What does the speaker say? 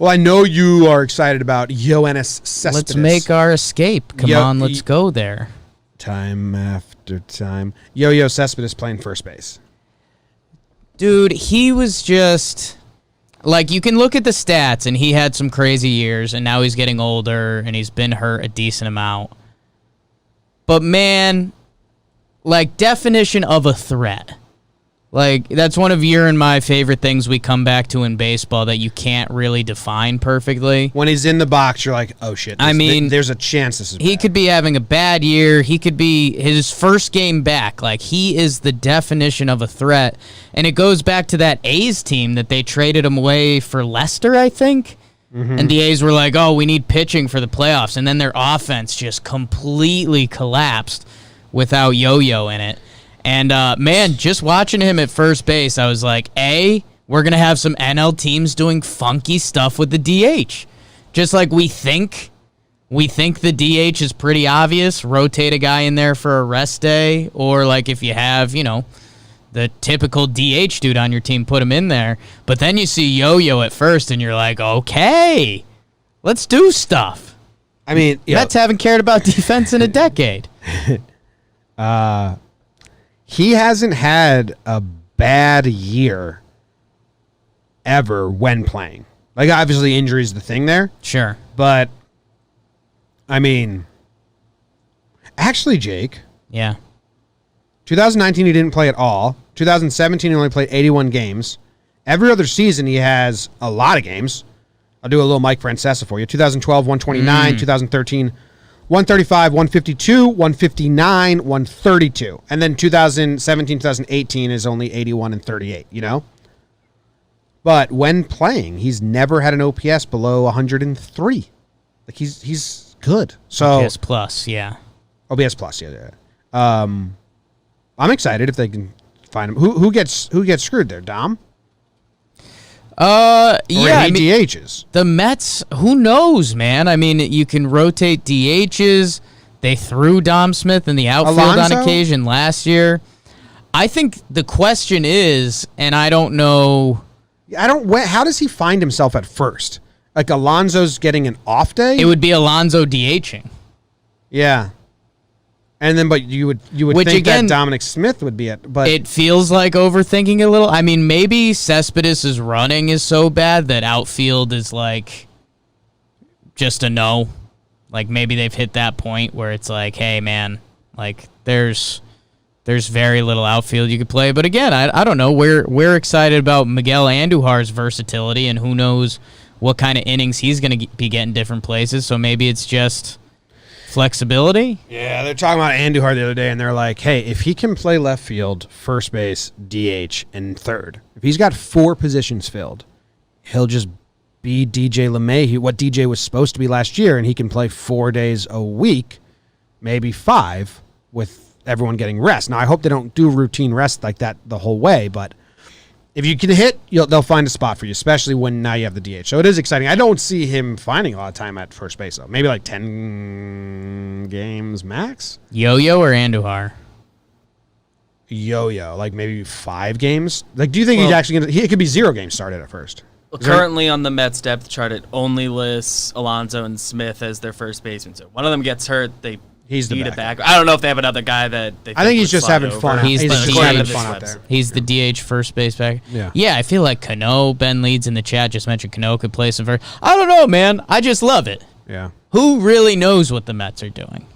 Well, I know you are excited about Yoenis Cespedes. Let's make our escape. Come on, let's go there. Time after time. Yo-Yo Cespedes playing first base. Dude, he was just... Like, you can look at the stats, and he had some crazy years, and now he's getting older, and he's been hurt a decent amount. But, man, like, definition of a threat. Like, that's one of your and my favorite things we come back to in baseball that you can't really define perfectly. When he's in the box, you're like, oh, shit. There's a chance this is bad. He could be having a bad year. He could be his first game back. Like, he is the definition of a threat. And it goes back to that A's team that they traded him away for Lester, I think. Mm-hmm. And the A's were like, oh, we need pitching for the playoffs. And then their offense just completely collapsed without Yo-Yo in it. And, man, just watching him at first base, I was like, A, we're going to have some NL teams doing funky stuff with the DH. Just like we think the DH is pretty obvious. Rotate a guy in there for a rest day. Or, like, if you have, the typical DH dude on your team, put him in there. But then you see Yo-Yo at first, and you're like, okay, let's do stuff. I mean, Mets haven't cared about defense in a decade. He hasn't had a bad year ever when playing. Like, obviously, injury is the thing there. Sure. But, I mean, actually, Jake. Yeah. 2019, he didn't play at all. 2017, he only played 81 games. Every other season, he has a lot of games. I'll do a little Mike Francesa for you. 2012, 129. 2013, 135, 152, 159, 132. And then 2017, 2018 is only 81 and 38, But when playing, he's never had an OPS below 103. Like, he's good. So OPS plus, yeah. OPS plus, yeah. I'm excited if they can find him. Who gets screwed there? Dom? Yeah. DHs. The Mets, who knows, man? I mean, you can rotate DHs. They threw Dom Smith in the outfield on occasion last year. I think the question is, and I don't know. How does he find himself at first? Like, Alonso's getting an off day? It would be Alonso DHing. Yeah. And then, but you would Which, think again, that Dominic Smith would be it. But it feels like overthinking a little. I mean, maybe Cespedes' running is so bad that outfield is like just a no. Like, maybe they've hit that point where it's like, hey, man, like there's very little outfield you could play. But again, I don't know. We're excited about Miguel Andujar's versatility, and who knows what kind of innings he's going to be getting different places. So maybe it's just flexibility? Yeah, they're talking about Andujar the other day, and they're like, hey, if he can play left field, first base, DH, and third, if he's got 4 positions filled, he'll just be DJ LeMahieu, what DJ was supposed to be last year, and he can play 4 days a week, maybe 5, with everyone getting rest. Now, I hope they don't do routine rest like that the whole way, but if you can hit, they'll find a spot for you, especially when now you have the DH. So it is exciting. I don't see him finding a lot of time at first base, though. Maybe like 10 games max? Yo-Yo or Andujar? Yo-Yo, like maybe 5 games? Like, do you think he's actually going to... It could be 0 games started at first. Well, currently on the Mets depth chart, it only lists Alonso and Smith as their first baseman. So one of them gets hurt, he's the back. I don't know if they have another guy that they I think he's just having fun. He's just having fun out there. He's the DH first base back. Yeah, I feel like Cano, Ben Leeds in the chat just mentioned Cano could play some I don't know, man. I just love it. Yeah. Who really knows what the Mets are doing?